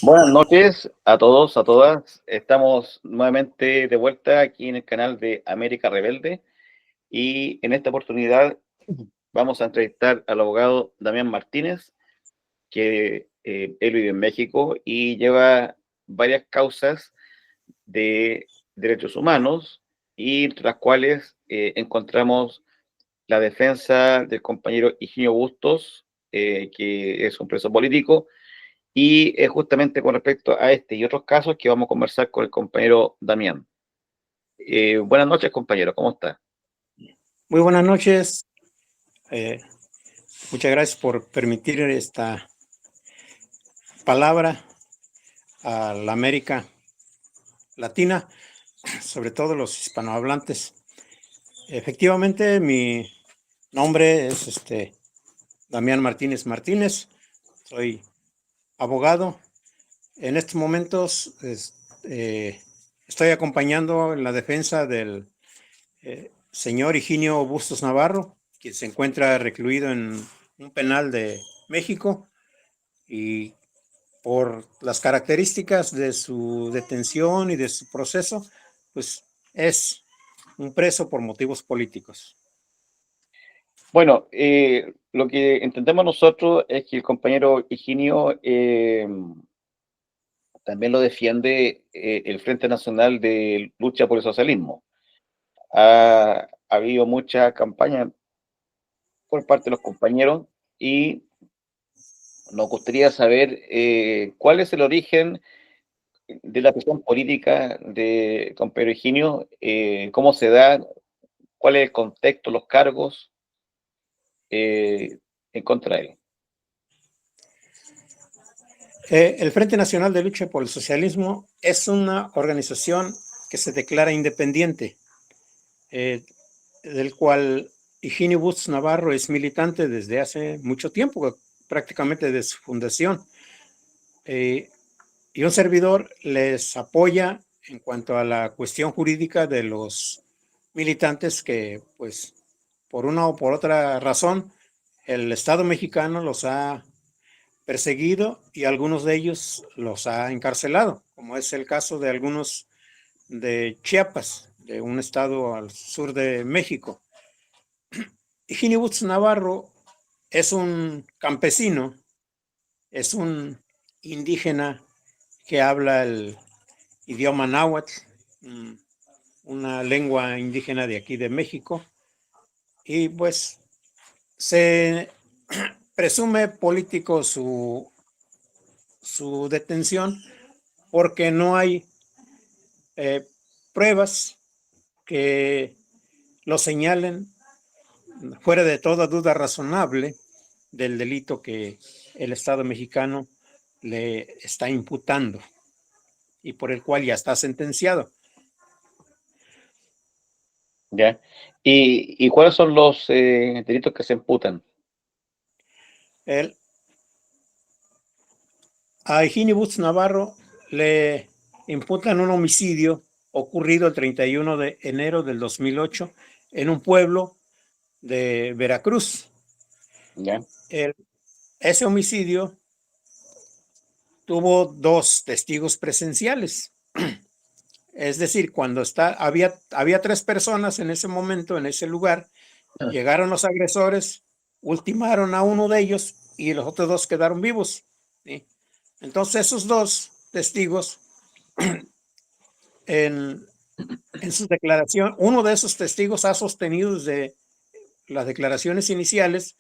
Buenas noches a todos, a todas. Estamos nuevamente de vuelta aquí en el canal de América Rebelde y en esta oportunidad vamos a entrevistar al abogado Damián Martínez, que él vive en México y lleva varias causas de derechos humanos y entre las cuales encontramos la defensa del compañero Higinio Bustos, que es un preso político. Y es justamente con respecto a este y otros casos que vamos a conversar con el compañero Damián. Buenas noches, compañero, ¿cómo está? Muy buenas noches. Eh, Muchas gracias por permitir esta palabra a la América Latina, sobre todo los hispanohablantes. Efectivamente, mi nombre es Damián Martínez Martínez. Soy abogado. En estos momentos estoy acompañando en la defensa del señor Higinio Bustos Navarro, quien se encuentra recluido en un penal de México y por las características de su detención y de su proceso, pues es un preso por motivos políticos. Bueno, lo que entendemos nosotros es que el compañero Higinio también lo defiende el Frente Nacional de Lucha por el Socialismo. Ha habido mucha campaña por parte de los compañeros y nos gustaría saber cuál es el origen de la presión política de compañero Higinio, cómo se da, cuál es el contexto, los cargos eh, en contra de él. El Frente Nacional de Lucha por el Socialismo es una organización que se declara independiente, eh, del cual Higinio Bustos Navarro es militante desde hace mucho tiempo, prácticamente desde su fundación. Y un servidor les apoya en cuanto a la cuestión jurídica de los militantes que, pues, por una o por otra razón, el Estado mexicano los ha perseguido y algunos de ellos los ha encarcelado, como es el caso de algunos de Chiapas, de un estado al sur de México. Higinio Bustos Navarro es un campesino, es un indígena que habla el idioma náhuatl, una lengua indígena de aquí de México, y pues se presume político su detención porque no hay eh, pruebas que lo señalen fuera de toda duda razonable del delito que el Estado mexicano le está imputando y por el cual ya está sentenciado. ¿Ya? ¿Y cuáles son los delitos que se imputan? El, a Higinio Bustos Navarro le imputan un homicidio ocurrido el 31 de enero del 2008 en un pueblo de Veracruz. ¿Ya? El, ese homicidio tuvo dos testigos presenciales. Es decir, cuando había tres personas en ese momento, en ese lugar, llegaron los agresores, ultimaron a uno de ellos y los otros dos quedaron vivos. ¿Sí? Entonces esos dos testigos, en, en su declaración, uno de esos testigos ha sostenido desde las declaraciones iniciales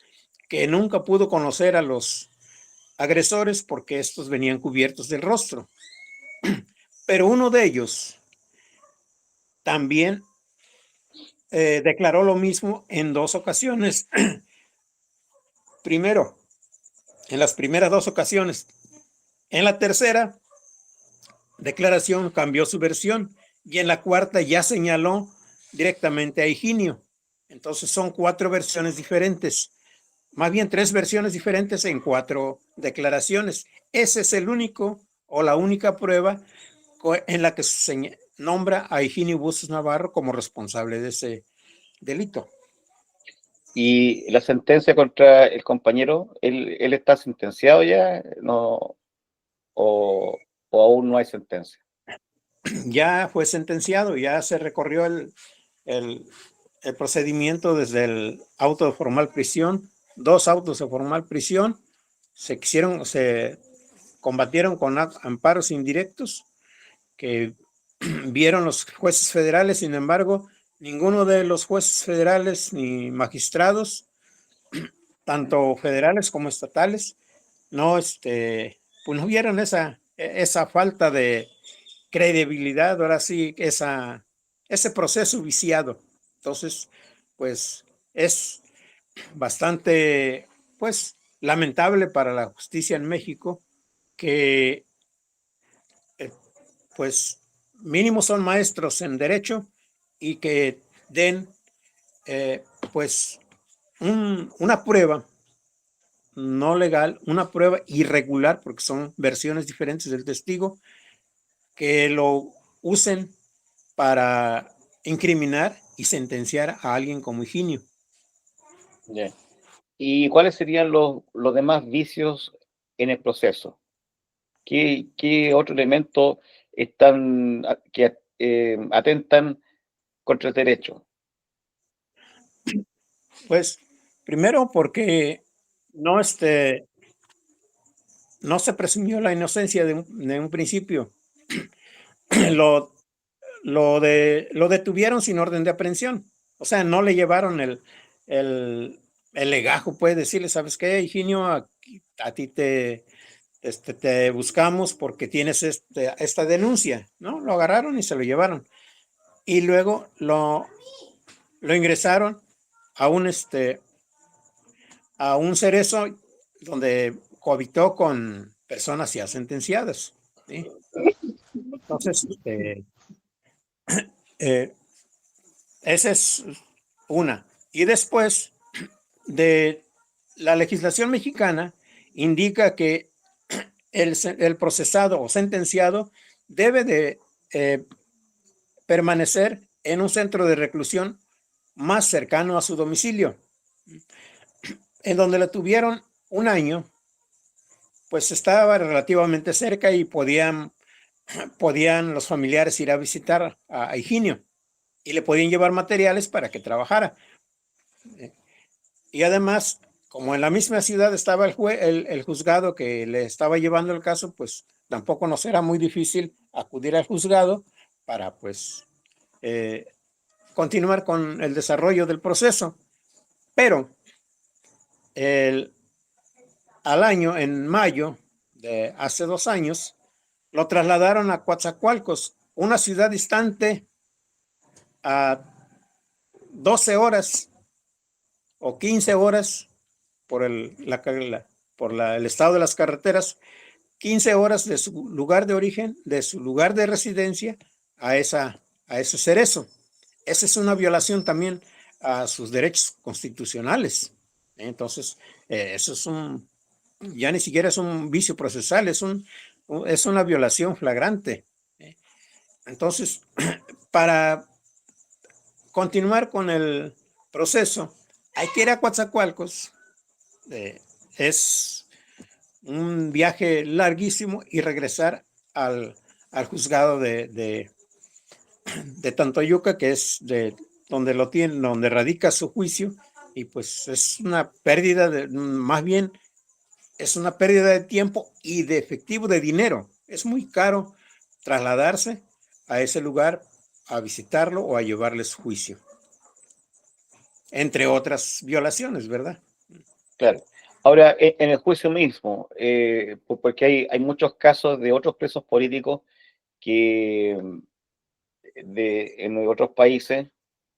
que nunca pudo conocer a los agresores porque estos venían cubiertos del rostro. Pero uno de ellos también declaró lo mismo en dos ocasiones. Primero, en las primeras dos ocasiones. En la tercera declaración cambió su versión y en la cuarta ya señaló directamente a Higinio. Entonces son cuatro versiones diferentes, más bien tres versiones diferentes en cuatro declaraciones. Ese es el único o la única prueba en la que se nombra a Higinio Bustos Navarro como responsable de ese delito. ¿Y la sentencia contra el compañero, él está sentenciado ya? No, o aún no hay sentencia? Ya fue sentenciado, ya se recorrió el, el procedimiento desde el auto de formal prisión, 2 autos de formal prisión, se combatieron con amparos indirectos que vieron los jueces federales. Sin embargo, ninguno de los jueces federales ni magistrados, tanto federales como estatales, no, pues no vieron esa falta de credibilidad, ahora sí, ese proceso viciado. Entonces, pues es bastante, pues, lamentable para la justicia en México que, eh, pues, mínimo son maestros en derecho y que den, eh, pues, una prueba no legal, una prueba irregular, porque son versiones diferentes del testigo, que lo usen para incriminar y sentenciar a alguien como Higinio. Yeah. ¿Y cuáles serían los demás vicios en el proceso? ¿Qué otro elemento están que atentan contra el derecho? Pues primero porque no, no se presumió la inocencia de un principio. lo, lo detuvieron sin orden de aprehensión. O sea, no le llevaron el legajo, puede decirle, ¿sabes qué, Higinio? A ti te buscamos porque tienes esta denuncia, ¿no? Lo agarraron y se lo llevaron. Y luego lo ingresaron a a un cerezo donde cohabitó con personas ya sentenciadas, ¿sí? Entonces, eh, esa es una. Y después de la legislación mexicana indica que el procesado o sentenciado debe de eh, permanecer en un centro de reclusión más cercano a su domicilio. En donde lo tuvieron un año, pues estaba relativamente cerca y podían los familiares ir a visitar a Higinio y le podían llevar materiales para que trabajara. Y además, como en la misma ciudad estaba el juzgado que le estaba llevando el caso, pues tampoco nos era muy difícil acudir al juzgado para pues eh, continuar con el desarrollo del proceso. Pero el, al año, en mayo de hace 2 años, lo trasladaron a Coatzacoalcos, una ciudad distante a 12 horas o 15 horas por el estado de las carreteras, 15 horas de su lugar de origen, de su lugar de residencia a ese cerezo. Esa es una violación también a sus derechos constitucionales. Entonces, eso ya ni siquiera es un vicio procesal, es una violación flagrante. Entonces, para continuar con el proceso, hay que ir a Coatzacoalcos. Es un viaje larguísimo y regresar al juzgado de Tantoyuca, que es donde lo tiene, donde radica su juicio, y pues es una pérdida más bien es una pérdida de tiempo y de efectivo, de dinero. Es muy caro trasladarse a ese lugar a visitarlo o a llevarles juicio, entre otras violaciones, ¿verdad? Claro. Ahora, en el juicio mismo, porque hay muchos casos de otros presos políticos que en otros países,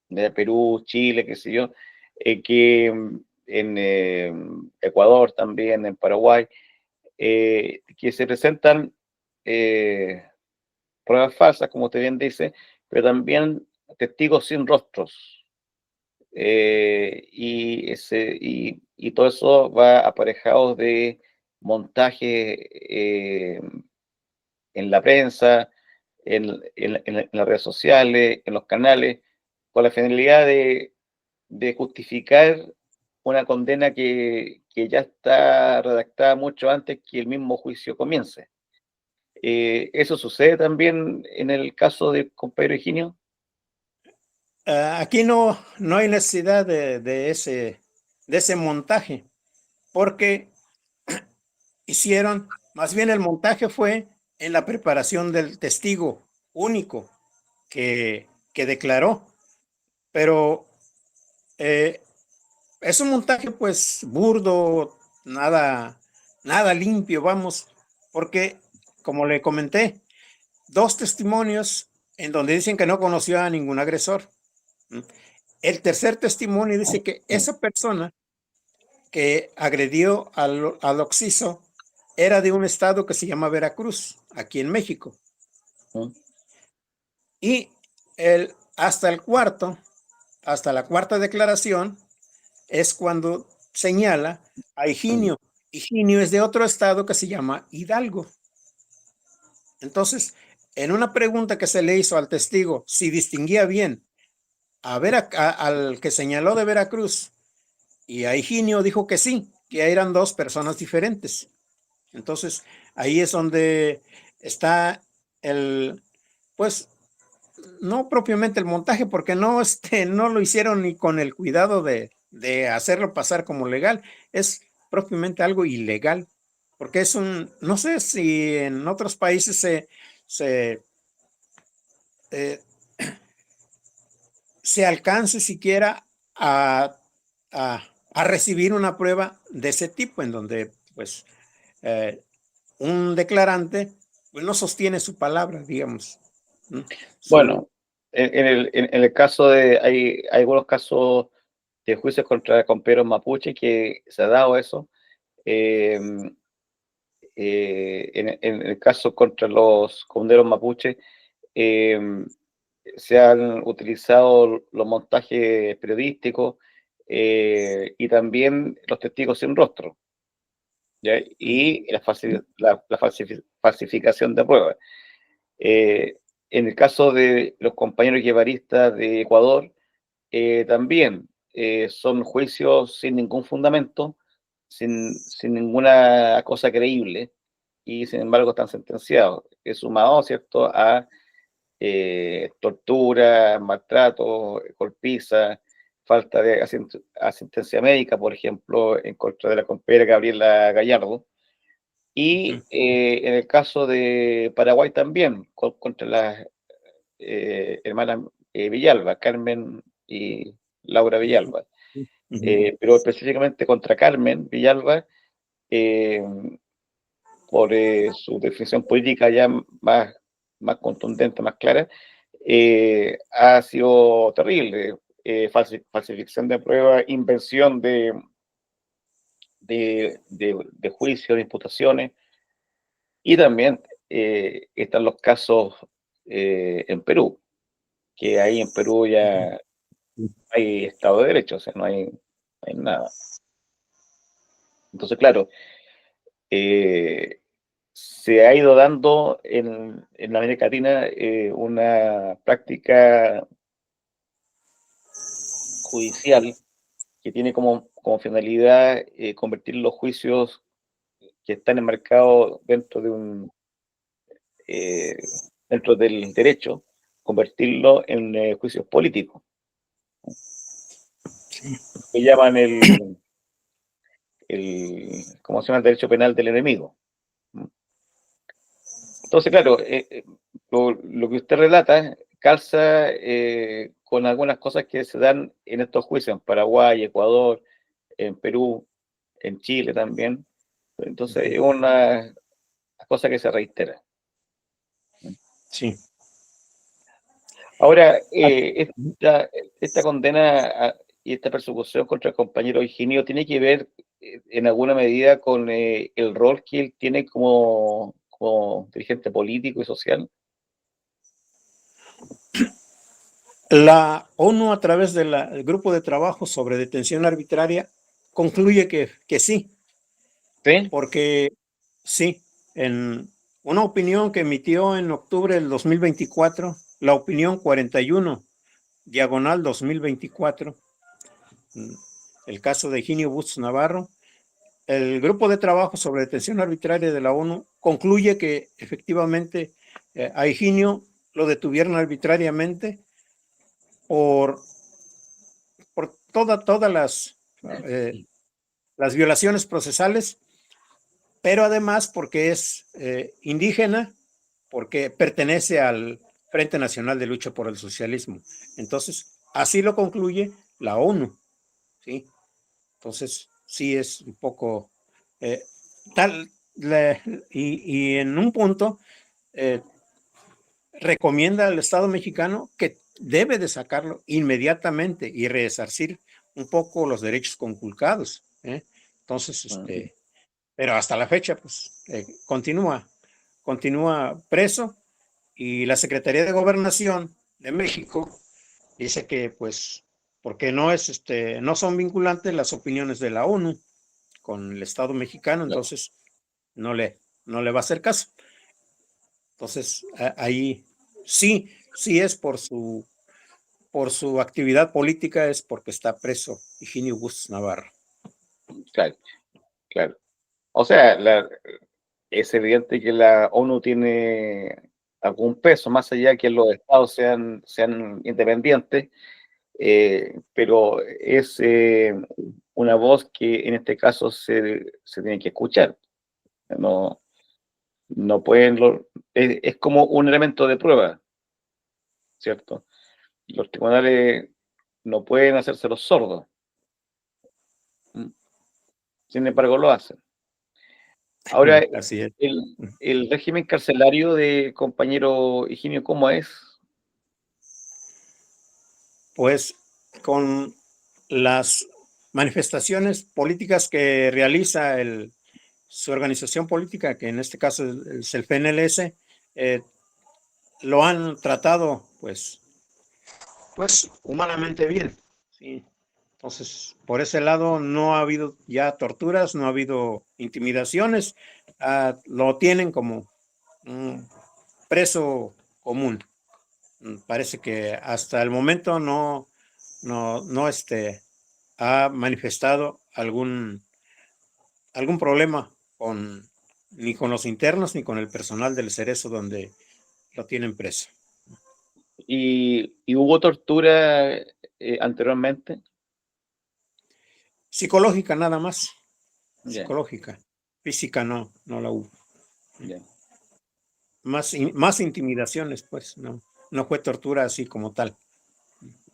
de Perú, Chile, qué sé yo, que en Ecuador también, en Paraguay, que se presentan eh, pruebas falsas, como usted bien dice, pero también testigos sin rostros. Y todo eso va aparejado de montaje en la prensa, en las redes sociales, en los canales, con la finalidad de justificar una condena que ya está redactada mucho antes que el mismo juicio comience. ¿Eso sucede también en el caso de compañero Higinio? Aquí no hay necesidad de ese montaje, porque más bien el montaje fue en la preparación del testigo único que declaró, pero eh, es un montaje pues burdo, nada limpio, vamos, porque como le comenté, dos testimonios en donde dicen que no conoció a ningún agresor. El tercer testimonio dice que esa persona que agredió al occiso era de un estado que se llama Veracruz, aquí en México. ¿Mm? Y hasta la cuarta declaración, es cuando señala a Higinio. Higinio es de otro estado que se llama Hidalgo. Entonces, en una pregunta que se le hizo al testigo, si distinguía bien al que señaló de Veracruz y a Higinio, dijo que sí, que eran dos personas diferentes. Entonces, ahí es donde está pues, no propiamente el montaje, porque no lo hicieron ni con el cuidado de hacerlo pasar como legal, es propiamente algo ilegal, porque no sé si en otros países se, eh, se alcance siquiera a, a recibir una prueba de ese tipo, en donde pues un declarante pues, no sostiene su palabra, digamos. Bueno, en el caso hay algunos casos de juicios contra compañeros mapuche que se ha dado eso. Eh, en el caso contra los comuneros mapuche, eh, se han utilizado los montajes periodísticos y también los testigos sin rostro, ¿ya? Y falsificación de pruebas. Eh, en el caso de los compañeros guevaristas de Ecuador, también son juicios sin ningún fundamento, sin ninguna cosa creíble, y sin embargo están sentenciados. Es sumado, ¿cierto?, a tortura, maltrato, golpiza, falta de asistencia médica, por ejemplo, en contra de la compañera Gabriela Gallardo. Y en el caso de Paraguay también, contra las hermanas Villalba, Carmen y Laura Villalba. Pero específicamente contra Carmen Villalba, eh, por su definición política ya más contundente, más clara, ha sido terrible. Falsificación de pruebas, invención de juicios, de imputaciones, y también están los casos en Perú, que ahí en Perú ya hay Estado de Derecho, o sea, no hay nada. Entonces, claro, se ha ido dando en América Latina una práctica judicial que tiene como finalidad convertir los juicios que están enmarcados eh, dentro del derecho, convertirlo en juicios políticos, que llaman ¿cómo se llama? El derecho penal del enemigo. Entonces, claro, lo que usted relata calza con algunas cosas que se dan en estos juicios, en Paraguay, Ecuador, en Perú, en Chile también. Entonces, es una cosa que se reitera. Sí. Ahora, esta condena y esta persecución contra el compañero Higinio tiene que ver en alguna medida con el rol que él tiene como dirigente político y social. La ONU, a través del grupo de trabajo sobre detención arbitraria, concluye que sí, ¿Sí? porque sí, en una opinión que emitió en octubre del 2024, la opinión 41, diagonal 2024, el caso de Higinio Bustos Navarro, el grupo de trabajo sobre detención arbitraria de la ONU concluye que efectivamente a Higinio lo detuvieron arbitrariamente por, por todas las violaciones procesales, pero además porque es indígena, porque pertenece al Frente Nacional de Lucha por el Socialismo. Entonces, así lo concluye la ONU, ¿sí? Entonces, sí es un poco eh, tal, y en un punto recomienda al Estado mexicano que debe de sacarlo inmediatamente y resarcir un poco los derechos conculcados. Entonces, pero hasta la fecha, pues, continúa preso, y la Secretaría de Gobernación de México dice que, pues, porque no son vinculantes las opiniones de la ONU con el Estado mexicano, Claro. entonces no le, no le va a hacer caso. Entonces, ahí sí es por su actividad política, es porque está preso Higinio Bustos Navarro. Claro, claro. O sea, es evidente que la ONU tiene algún peso, más allá que los estados sean independientes, pero es una voz que en este caso se tiene que escuchar. No, no pueden, es como un elemento de prueba, ¿cierto? Los tribunales no pueden hacerse los sordos, sin embargo lo hacen. Ahora, Así es. el régimen carcelario de compañero Higinio, ¿cómo es? Pues con las manifestaciones políticas que realiza su organización política, que en este caso es el PNLS, lo han tratado pues humanamente bien. Sí. Entonces, por ese lado no ha habido ya torturas, no ha habido intimidaciones, lo tienen como un preso común. Parece que hasta el momento no ha manifestado algún problema ni con los internos ni con el personal del Cerezo donde lo tienen preso. ¿Y hubo tortura anteriormente? Psicológica nada más, Ya, psicológica. Física no la hubo. ya, Más intimidaciones, pues, no fue tortura así como tal.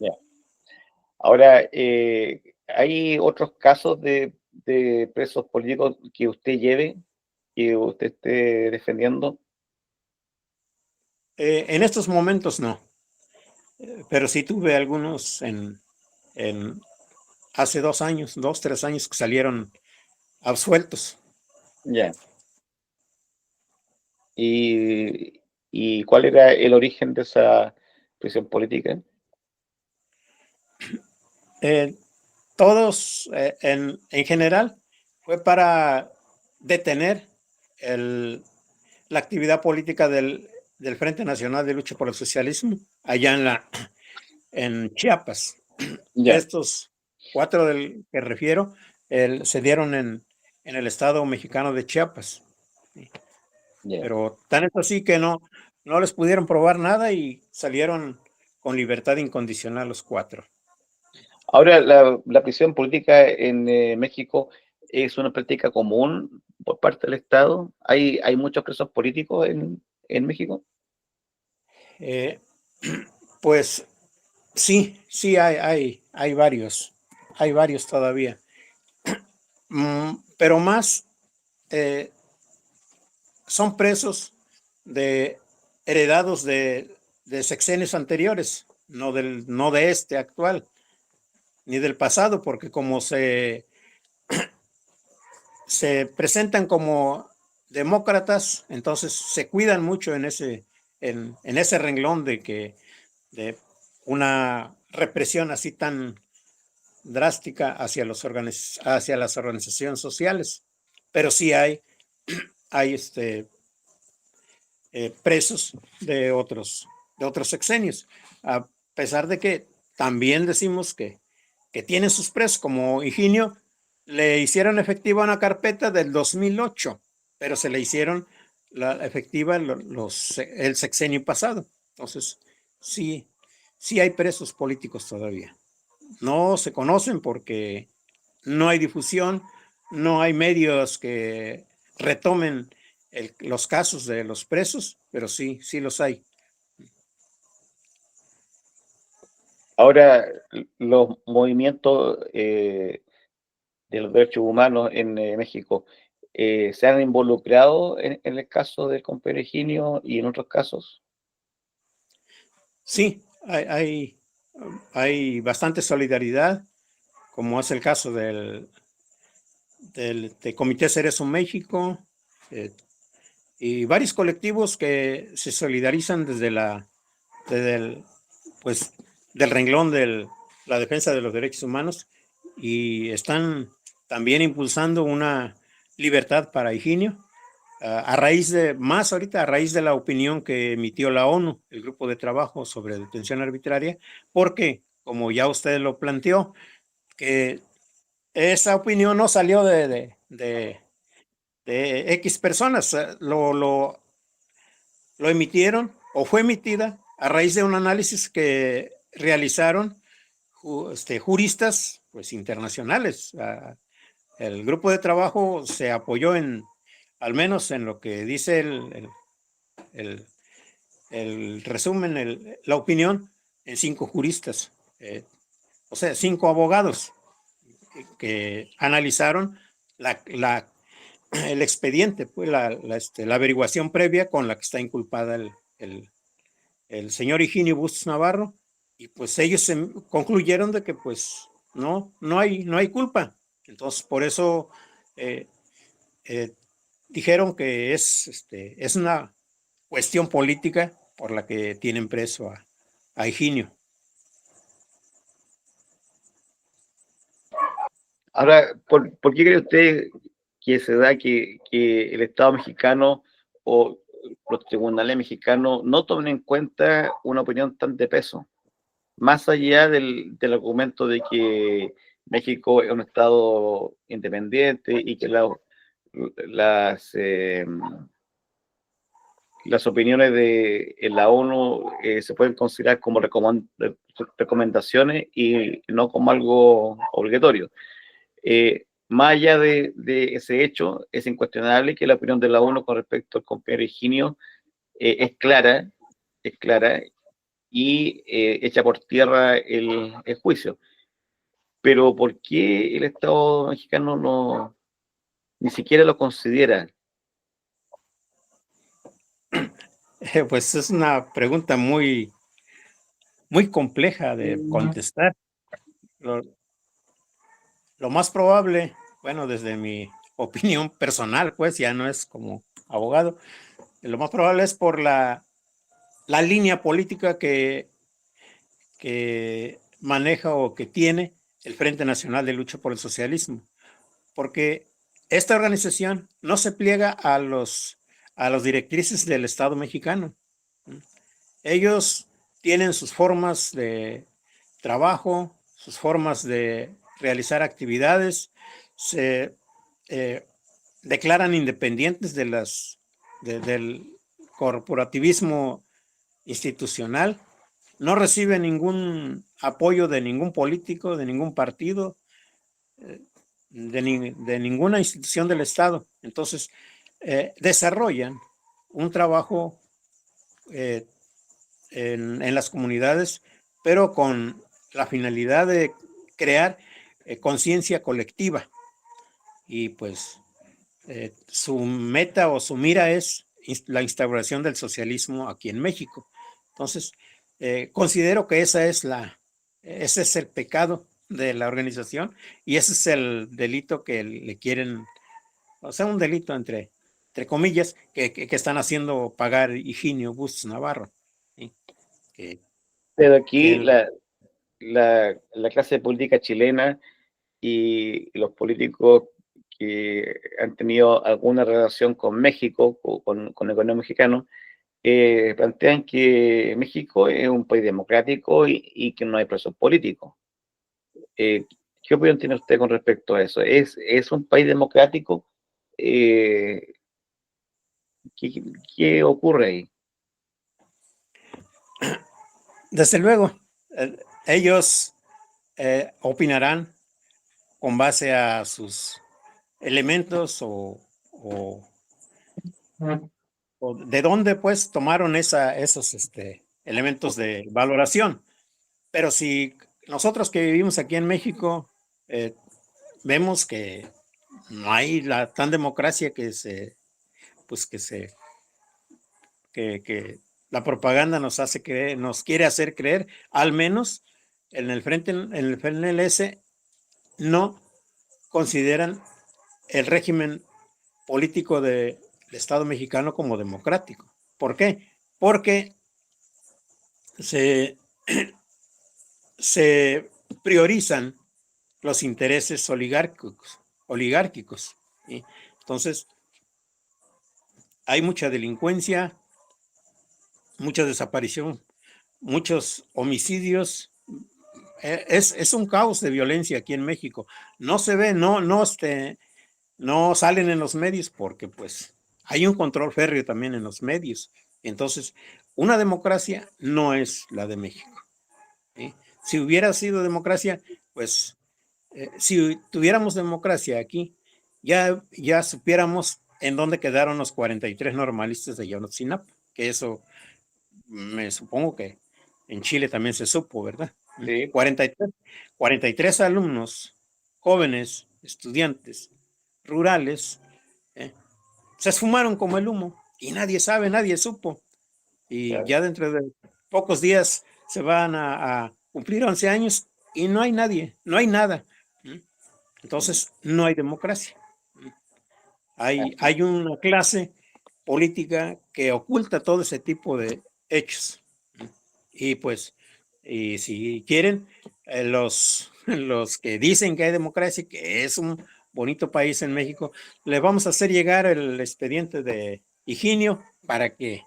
ya. Ahora, ¿hay otros casos de presos políticos que usted lleve, que usted esté defendiendo? En estos momentos no, pero sí tuve algunos en hace 2 años, 3 años que salieron absueltos. Ya. ¿Y, y cuál era el origen de esa prisión política? Eh, Todos, en general, fue para detener la actividad política del Frente Nacional de Lucha por el Socialismo allá en Chiapas. Ya, Estos 4 del que refiero se dieron en el estado mexicano de Chiapas, ya. pero tan es así que no les pudieron probar nada y salieron con libertad incondicional los 4. Ahora, la prisión política en México es una práctica común por parte del Estado. ¿Hay muchos presos políticos en México? Eh, pues sí hay varios todavía. Pero más eh, son presos de heredados de sexenios anteriores, no de este actual, ni del pasado, porque como se presentan como demócratas, entonces se cuidan mucho en ese renglón de una represión así tan drástica hacia las organizaciones sociales. Pero sí hay presos de otros sexenios, a pesar de que también decimos que tienen sus presos, como Higinio, le hicieron efectiva una carpeta del 2008, pero se le hicieron efectiva el sexenio pasado. Entonces, sí, sí hay presos políticos todavía. No se conocen porque no hay difusión, no hay medios que retomen los casos de los presos, pero sí, sí los hay. Ahora, los movimientos de los derechos humanos en México se han involucrado en el caso del compañero Higinio y en otros casos. Sí, hay bastante solidaridad, como es el caso del Comité Cerezo México, eh, y varios colectivos que se solidarizan desde el, pues, del renglón de la defensa de los derechos humanos y están también impulsando una libertad para Higinio, a raíz de, más ahorita, a raíz de la opinión que emitió la ONU, el grupo de trabajo sobre detención arbitraria, porque, como ya usted lo planteó, que esa opinión no salió de X personas, lo emitieron o fue emitida a raíz de un análisis que realizaron juristas pues, internacionales. El grupo de trabajo se apoyó al menos en lo que dice el, el resumen, la opinión, en 5 juristas, o sea, 5 abogados que analizaron el expediente, pues la averiguación previa con la que está inculpada el señor Higinio Bustos Navarro, y pues ellos concluyeron de que pues no hay culpa. Entonces, por eso eh, eh, dijeron que es una cuestión política por la que tienen preso a Higinio. Ahora, ¿por qué cree usted que se da que el Estado mexicano o los tribunales mexicanos no tomen en cuenta una opinión tan de peso? Más allá del argumento de que México es un Estado independiente y que las, eh, las opiniones de la ONU se pueden considerar como recomendaciones y no como algo obligatorio. Más allá de ese hecho, es incuestionable que la opinión de la ONU con respecto al compañero Higinio es clara y echa por tierra el juicio. Pero ¿por qué el Estado mexicano ni siquiera lo considera? Pues es una pregunta muy compleja de contestar. Lo, lo más probable, bueno, desde mi opinión personal, pues ya no es como abogado, lo más probable es por la línea política que maneja o que tiene el Frente Nacional de Lucha por el Socialismo, porque esta organización no se pliega a los directrices del Estado mexicano. Ellos tienen sus formas de trabajo, sus formas de realizar actividades, se eh, declaran independientes del corporativismo institucional, no reciben ningún apoyo de ningún político, de ningún partido, de ninguna institución del Estado. Entonces, desarrollan un trabajo eh, en las comunidades, pero con la finalidad de crear conciencia colectiva. Y pues su meta o su mira es la instauración del socialismo aquí en México. Entonces, considero que ese es el pecado de la organización y ese es el delito que le quieren, o sea, un delito entre comillas, que están haciendo pagar Higinio Bustos Navarro. ¿Sí? Que, Pero que aquí la clase política chilena y los políticos que han tenido alguna relación con México, con el gobierno mexicano, plantean que México es un país democrático y que no hay presos políticos. ¿Qué ¿Qué opinión tiene usted con respecto a eso? ¿Es un país democrático? ¿Qué, qué ocurre ahí? Desde luego, ellos opinarán con base a sus elementos o de dónde pues tomaron esos elementos de valoración. Pero si nosotros que vivimos aquí en México vemos que no hay la tan democracia pues que la propaganda nos hace creer, nos quiere hacer creer, al menos en el FNLS no consideran el régimen político del Estado mexicano como democrático. ¿Por qué? Porque se, se priorizan los intereses oligárquicos. ¿Sí? Entonces, hay mucha delincuencia, mucha desaparición, muchos homicidios. Es un caos de violencia aquí en México. No se ve, no salen en los medios porque pues hay un control férreo también en los medios. Entonces, una democracia no es la de México. ¿Sí? Si hubiera sido democracia, pues si tuviéramos democracia aquí, ya supiéramos en dónde quedaron los 43 normalistas de Ayotzinapa, que eso me supongo que en Chile también se supo, ¿verdad? Sí, 43 alumnos, jóvenes, estudiantes, rurales, ¿eh? Se esfumaron como el humo y nadie sabe, nadie supo. Y claro. ya dentro de pocos días se van a cumplir 11 años y no hay nadie, no hay nada. Entonces, no hay democracia. Así. Hay una clase política que oculta todo ese tipo de hechos. Y pues, y si quieren, los que dicen que hay democracia, que es un bonito país en México, les vamos a hacer llegar el expediente de Higinio para que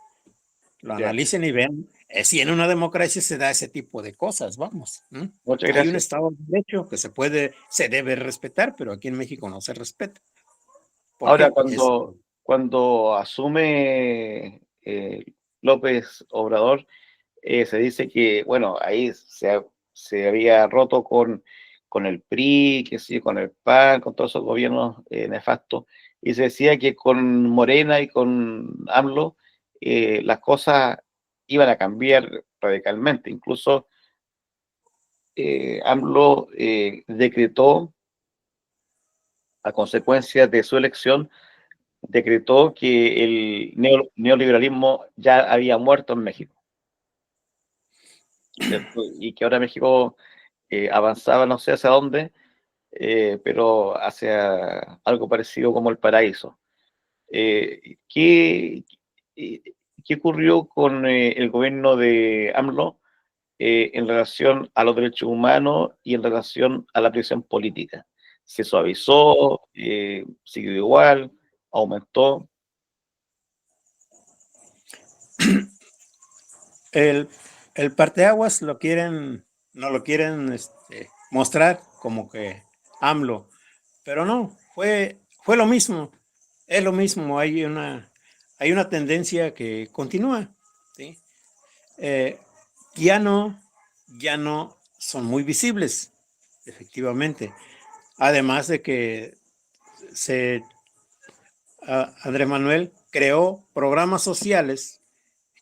lo Ya. analicen y vean si en una democracia se da ese tipo de cosas, vamos. Muchas Hay un gracias. Estado de Derecho que se debe respetar, pero aquí en México no se respeta. ¿Por Ahora, qué? Es cuando asume López Obrador, se dice que, bueno, ahí se había roto con el PRI, que sí, con el PAN, con todos esos gobiernos nefastos, y se decía que con Morena y con AMLO las cosas iban a cambiar radicalmente. Incluso AMLO decretó, a consecuencia de su elección, decretó que el neoliberalismo ya había muerto en México, ¿cierto? Y que ahora México avanzaba no sé hacia dónde, pero hacia algo parecido como el paraíso. ¿Qué, eh, qué ocurrió con el gobierno de AMLO en relación a los derechos humanos y en relación a la prisión política? ¿Se suavizó? ¿Siguió igual? ¿Aumentó? el, el parteaguas no lo quieren mostrar como que AMLO, pero no, fue lo mismo, es lo mismo, hay una tendencia que continúa, ¿sí? Eh, ya no, ya no son muy visibles, efectivamente. Además de que se, Andrés Manuel creó programas sociales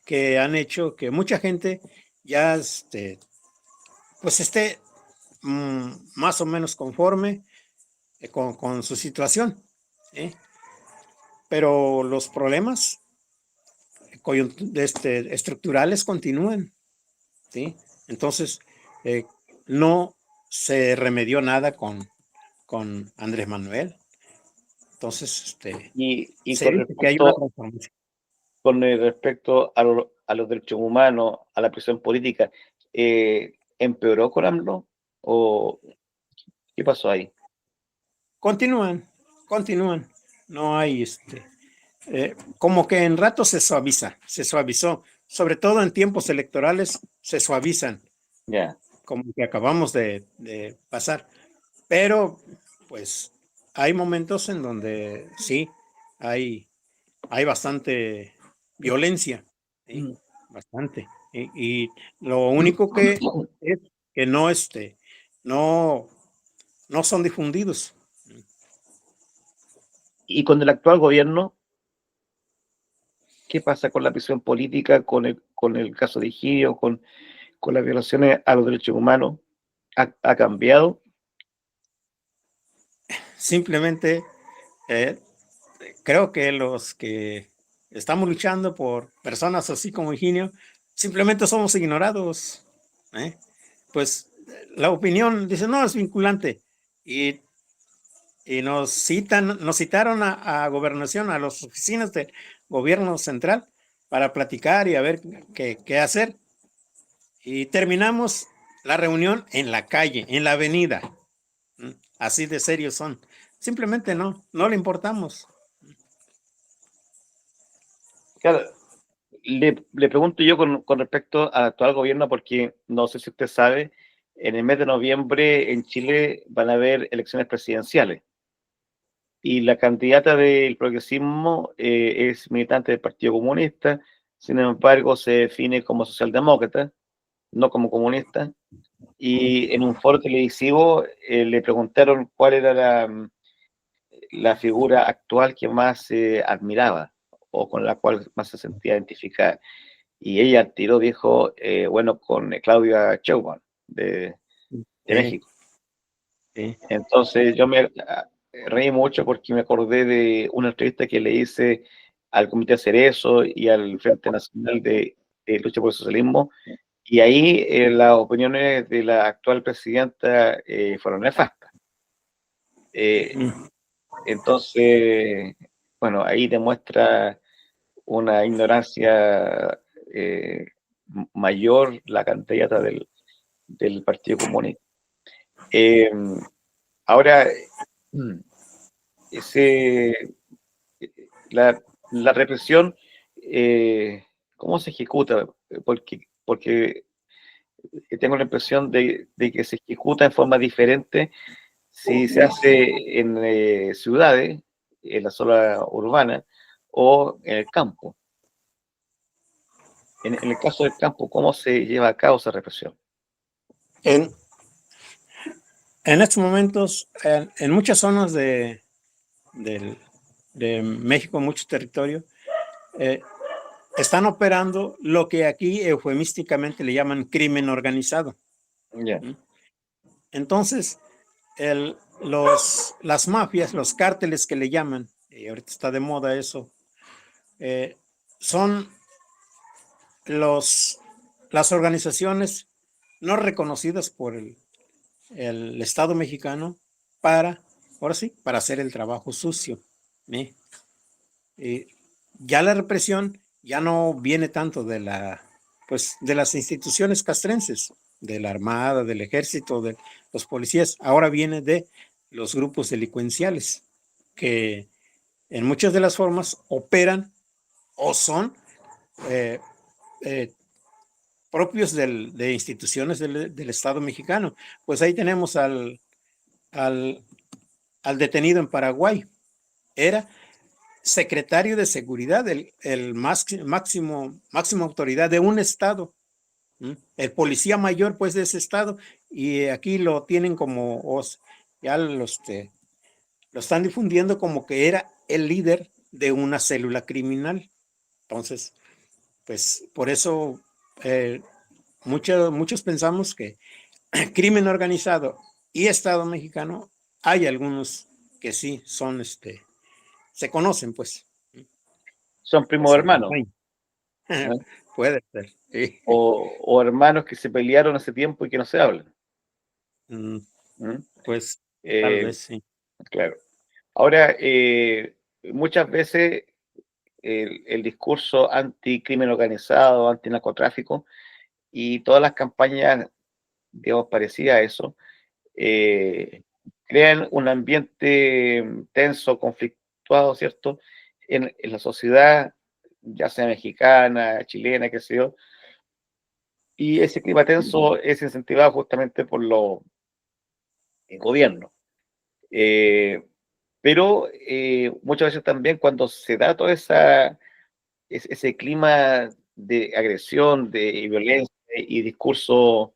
que han hecho que mucha gente ya pues esté más o menos conforme con su situación. ¿Eh? Pero los problemas estructurales continúan. ¿Sí? Entonces, eh, no se remedió nada con Andrés Manuel. Entonces, Y se dice que hay una transformación. con respecto a los derechos humanos, a la prisión política, ¿empeoró con AMLO? ¿O qué pasó ahí? Continúan. No hay como que en rato se suavizó, sobre todo en tiempos electorales se suavizan, Ya, como que acabamos de pasar. Pero, pues, hay momentos en donde sí, hay, hay bastante violencia, ¿sí? Bastante. Y lo único que es que no, no, no son difundidos. Y con el actual gobierno, ¿qué pasa con la prisión política, con el caso de Higgins, con las violaciones a los derechos humanos? ¿Ha cambiado? Simplemente eh, creo que los que estamos luchando por personas así como Higinio, simplemente somos ignorados. ¿Eh? Pues la opinión dice, no, es vinculante. Y, y nos citaron a gobernación, a las oficinas de gobierno central para platicar y a ver qué hacer. Y terminamos la reunión en la calle, en la avenida. Así de serios son. Simplemente no le importamos. Claro, le pregunto yo con respecto al actual gobierno, porque no sé si usted sabe, en el mes de noviembre en Chile van a haber elecciones presidenciales y la candidata del progresismo es militante del Partido Comunista, sin embargo se define como socialdemócrata, no como comunista, y en un foro televisivo le preguntaron cuál era la figura actual que más admiraba o con la cual más se sentía identificada. Y ella al tiro dijo, bueno, con Claudia Sheinbaum de Sí, México. sí. Entonces yo me reí mucho porque me acordé de una entrevista que le hice al Comité Cerezo y al Frente Nacional de Lucha por el Socialismo, y ahí las opiniones de la actual presidenta fueron nefastas. Eh, entonces, bueno, ahí demuestra una ignorancia eh, mayor la candidata del Partido Comunista. Eh, ahora, ese, la represión, ¿cómo se ejecuta? Porque tengo la impresión de que se ejecuta en forma diferente si se hace en ciudades, en la zona urbana o en el campo. En el caso del campo, ¿cómo se lleva a cabo esa represión? En, en estos momentos, en muchas zonas del- de México, mucho territorio, eh, están operando lo que aquí eufemísticamente le llaman crimen organizado. Ya. ¿Mm? Entonces, las mafias, los cárteles que le llaman, y ahorita está de moda eso, eh, son los, las organizaciones no reconocidas por el Estado mexicano para, ahora sí, para hacer el trabajo sucio. ¿Eh? Eh, ya la represión ya no viene tanto pues, de las instituciones castrenses, de la Armada, del Ejército, de los policías, ahora viene de los grupos delincuenciales, que en muchas de las formas operan o son eh, eh, propios de instituciones del Estado mexicano. Pues ahí tenemos al, al detenido en Paraguay. Era secretario de seguridad, el máximo autoridad de un estado, el policía mayor pues de ese estado, y aquí lo tienen como, ya lo están difundiendo como que era el líder de una célula criminal. Entonces, pues por eso muchos pensamos que crimen organizado y Estado mexicano, hay algunos que sí son, se conocen pues, Son primos se hermanos, acompañan. ¿no? Puede ser, sí. O hermanos que se pelearon hace tiempo y que no se hablan. Mm, ¿Mm? Pues tal Eh, vez sí. claro. Ahora, muchas veces el discurso anti-crimen organizado, anti-narcotráfico y todas las campañas, digamos, parecidas a eso, eh, crean un ambiente tenso, conflictuado, ¿cierto? En la sociedad, ya sea mexicana, chilena, qué sé yo, y ese clima tenso es incentivado justamente por los gobiernos. Pero muchas veces también cuando se da todo ese clima de agresión, de violencia y discurso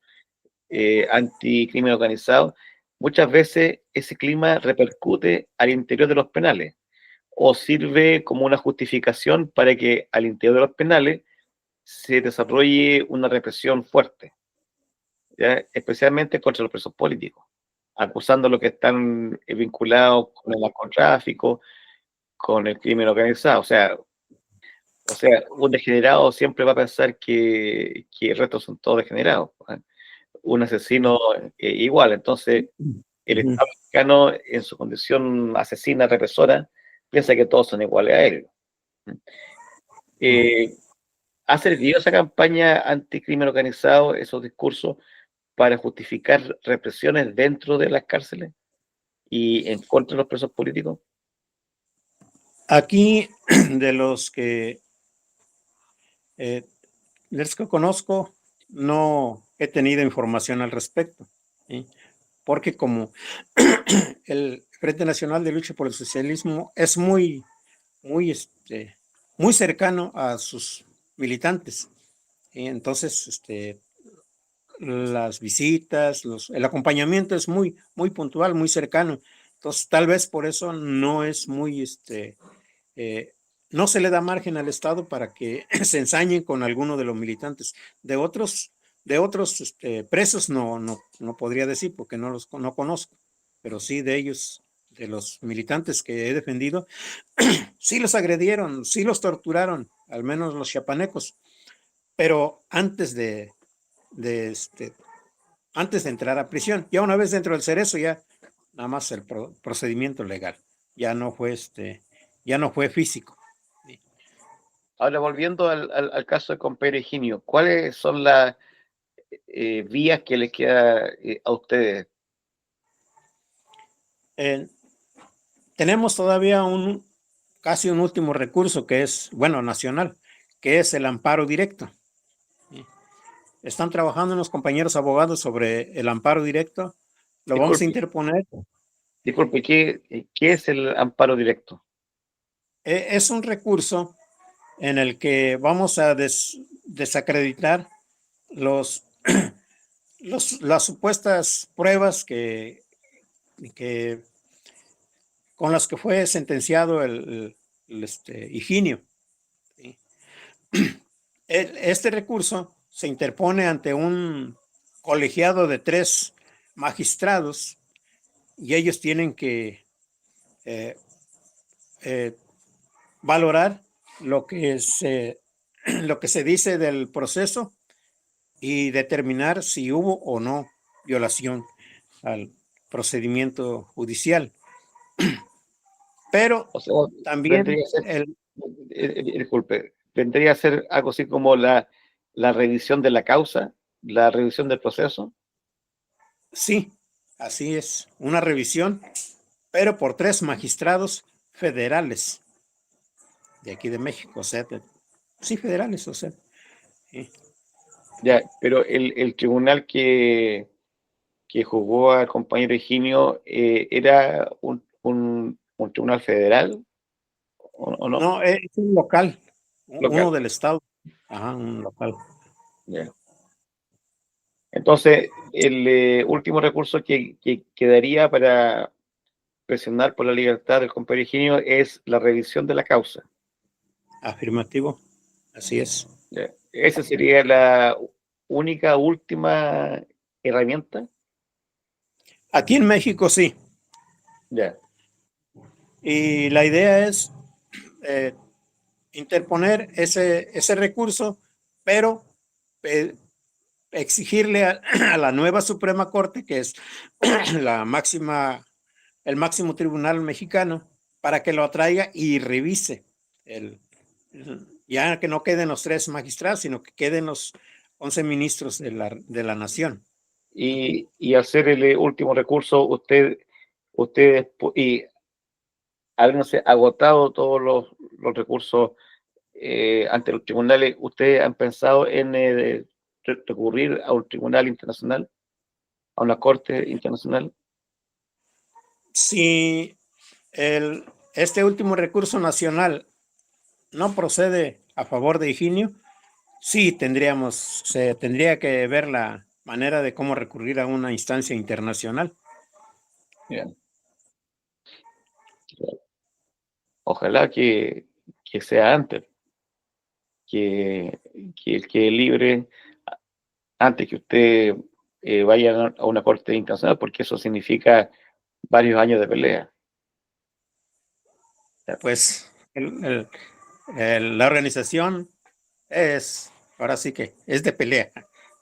anticrimen organizado, muchas veces ese clima repercute al interior de los penales o sirve como una justificación para que al interior de los penales se desarrolle una represión fuerte, ¿ya? Especialmente contra los presos políticos, acusando a los que están vinculados con el narcotráfico, con el crimen organizado. O sea, un degenerado siempre va a pensar que el resto son todos degenerados, ¿eh? Un asesino igual. Entonces, el Ujú. Estado mexicano, en su condición asesina, represora, piensa que todos son iguales a él. Eh, ¿Ha servido esa campaña anticrimen organizado, esos discursos, para justificar represiones dentro de las cárceles y en contra de los presos políticos? Aquí, de eh, de los que conozco, no he tenido información al respecto, ¿sí? Porque como el Frente Nacional de Lucha por el Socialismo es muy, muy cercano a sus militantes, ¿sí? Entonces, las visitas, el acompañamiento es muy puntual, muy cercano. Entonces, tal vez por eso no es eh, no se le da margen al Estado para que se ensañen con alguno de los militantes. De otros presos no podría decir porque no conozco, pero sí de ellos, de los militantes que he defendido, sí los agredieron, sí los torturaron, al menos los chiapanecos, pero de antes de entrar a prisión. Ya una vez dentro del cerezo, ya nada más el procedimiento legal, ya no fue ya no fue físico. Ahora, volviendo al caso de compañero Higinio, ¿cuáles son las vías que les queda a ustedes? Eh, tenemos todavía casi un último recurso que es, bueno, nacional, que es el amparo directo. Están trabajando unos compañeros abogados sobre el amparo directo. Lo vamos a Disculpe, interponer. disculpe, ¿qué es el amparo directo? Es un recurso en el que vamos a desacreditar los, las supuestas pruebas que con las que fue sentenciado Higinio. ¿Sí? Este recurso se interpone ante un colegiado de 3 magistrados y ellos tienen que eh, eh, valorar lo que se, lo que se dice del proceso y determinar si hubo o no violación al procedimiento judicial. Pero O sea, también vendría a ser, disculpe, vendría a ser algo así como la revisión de la causa, la revisión del proceso. sí, así es, una revisión, pero por 3 magistrados federales de aquí de México, o sea, sí, federales, o sea. Sí. Ya, pero el tribunal que juzgó al compañero Higinio era un tribunal federal, o no, No, es un local, local. uno del estado. Ajá, un local. Ya. Entonces, el último recurso que quedaría para presionar por la libertad del compañero Higinio es la revisión de la causa. Afirmativo, así es. Ya. Esa sería la única, última herramienta. Aquí en México sí. Ya. Y la idea es eh, interponer ese recurso, pero eh, exigirle a la nueva Suprema Corte, que es la máxima, el máximo tribunal mexicano, para que lo traiga y revise ya que no queden los 3 magistrados, sino que queden los 11 ministros de la nación. Y hacer el último recurso, ustedes, y habiéndose agotado todos los recursos ante los tribunales, ¿ustedes han pensado en recurrir a un tribunal internacional, a una corte internacional? Si este último recurso nacional no procede a favor de Higinio, sí se tendría que ver la manera de cómo recurrir a una instancia internacional. Bien. Ojalá que sea antes, que, que quede libre antes que usted vaya a una corte internacional, porque eso significa varios años de pelea. Pues la organización ahora sí que es de pelea,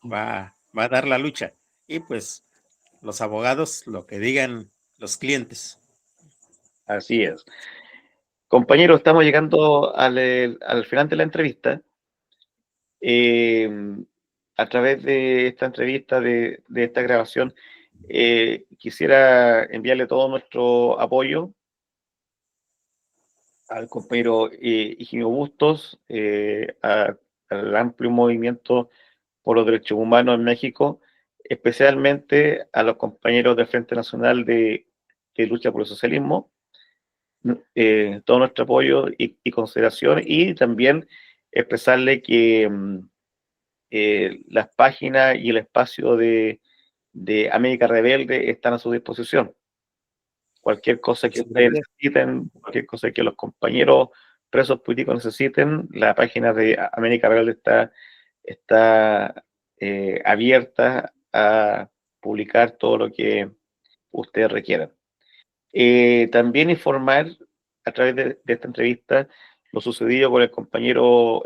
va a dar la lucha. Y pues los abogados, lo que digan los clientes. Así es. Compañero, estamos llegando al final de la entrevista. Eh, a través de esta entrevista, de esta grabación, quisiera enviarle todo nuestro apoyo al compañero Higinio Bustos, al amplio movimiento por los derechos humanos en México, especialmente a los compañeros del Frente Nacional de Lucha por el Socialismo, todo nuestro apoyo y consideración, y también expresarle que las páginas y el espacio de América Rebelde están a su disposición. Cualquier cosa que ustedes necesiten, cualquier cosa que los compañeros presos políticos necesiten, la página de América Rebelde está abierta a publicar todo lo que ustedes requieran. También informar a través de esta entrevista lo sucedido con el compañero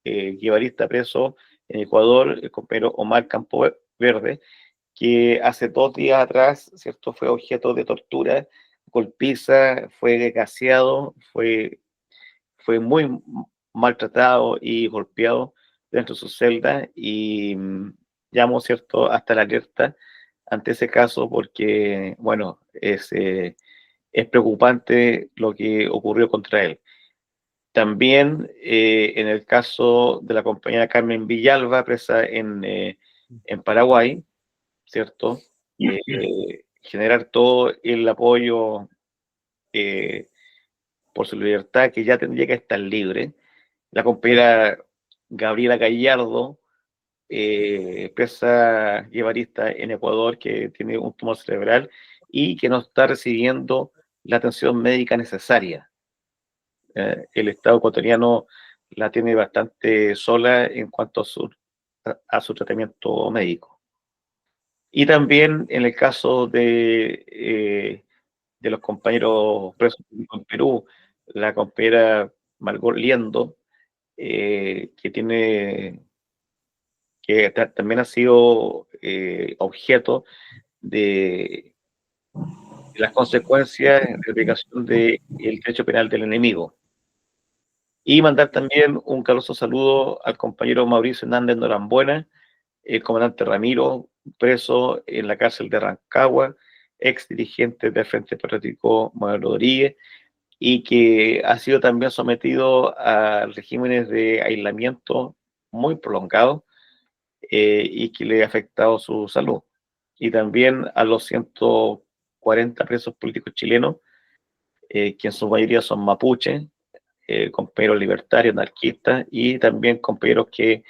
guevarista preso en Ecuador, el compañero Omar Campo Verde, que hace 2 días atrás, ¿cierto?, fue objeto de tortura, golpiza, fue gaseado, fue muy maltratado y golpeado dentro de su celda, y llamo, ¿cierto?, hasta la alerta ante ese caso porque, bueno, es preocupante lo que ocurrió contra él. También en el caso de la compañera Carmen Villalba, presa en Paraguay, ¿cierto? Generar todo el apoyo por su libertad, que ya tendría que estar libre. La compañera Gabriela Gallardo, presa guevarista en Ecuador, que tiene un tumor cerebral y que no está recibiendo la atención médica necesaria. El Estado ecuatoriano la tiene bastante sola en cuanto a su tratamiento médico. Y también en el caso de los compañeros presos en Perú, la compañera Margot Liendo, que también ha sido objeto de las consecuencias de la aplicación del derecho penal del enemigo. Y mandar también un caluroso saludo al compañero Mauricio Hernández Norambuena, el comandante Ramiro, preso en la cárcel de Rancagua, ex dirigente del Frente Patriótico Manuel Rodríguez, y que ha sido también sometido a regímenes de aislamiento muy prolongados, y que le ha afectado su salud. Y también a los 140 presos políticos chilenos, que en su mayoría son mapuches, compañeros libertarios, anarquistas, y también compañeros que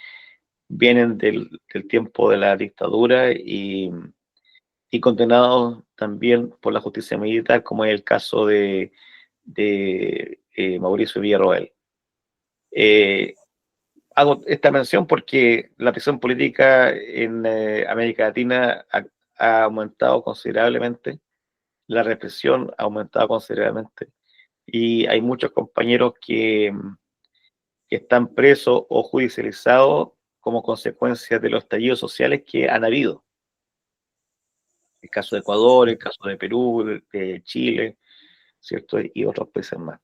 vienen del tiempo de la dictadura y condenados también por la justicia militar, como es el caso de Mauricio Villarroel. Hago esta mención porque la prisión política en América Latina ha aumentado considerablemente, la represión ha aumentado considerablemente, y hay muchos compañeros que están presos o judicializados como consecuencia de los estallidos sociales que han habido. El caso de Ecuador, el caso de Perú, de Chile, ¿cierto? Y otros países más.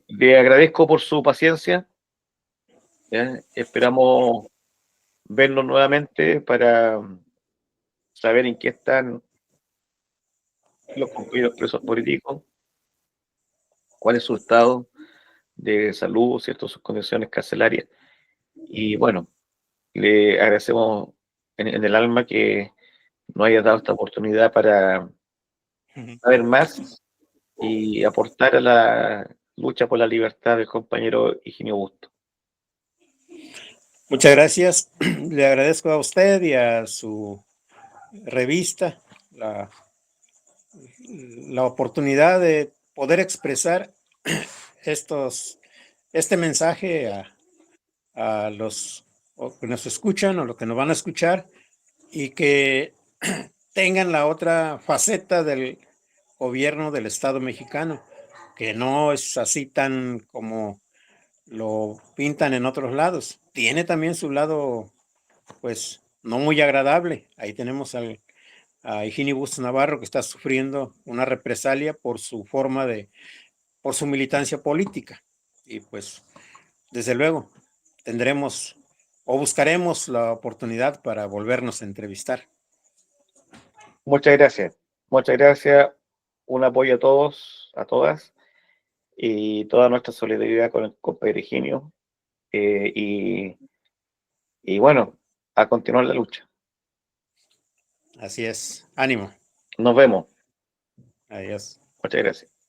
Le agradezco por su paciencia. ¿Ya? Esperamos vernos nuevamente para saber en qué están los compañeros presos políticos, cuál es su estado de salud, ¿cierto? Sus condiciones carcelarias. Y bueno, le agradecemos en el alma que nos hayas dado esta oportunidad para saber más y aportar a la lucha por la libertad del compañero Higinio Busto. Muchas gracias. Le agradezco a usted y a su revista la oportunidad de poder expresar este mensaje a los que nos escuchan o los que nos van a escuchar, y que tengan la otra faceta del gobierno del Estado mexicano, que no es así tan como lo pintan en otros lados. Tiene también su lado, pues, no muy agradable. Ahí tenemos a Higinio Bustos Navarro, que está sufriendo una represalia por su militancia política. Y pues, desde luego, tendremos o buscaremos la oportunidad para volvernos a entrevistar. Muchas gracias. Muchas gracias. Un apoyo a todos, a todas, y toda nuestra solidaridad con el compañero Higinio. Y bueno, a continuar la lucha. Así es. Ánimo. Nos vemos. Adiós. Muchas gracias.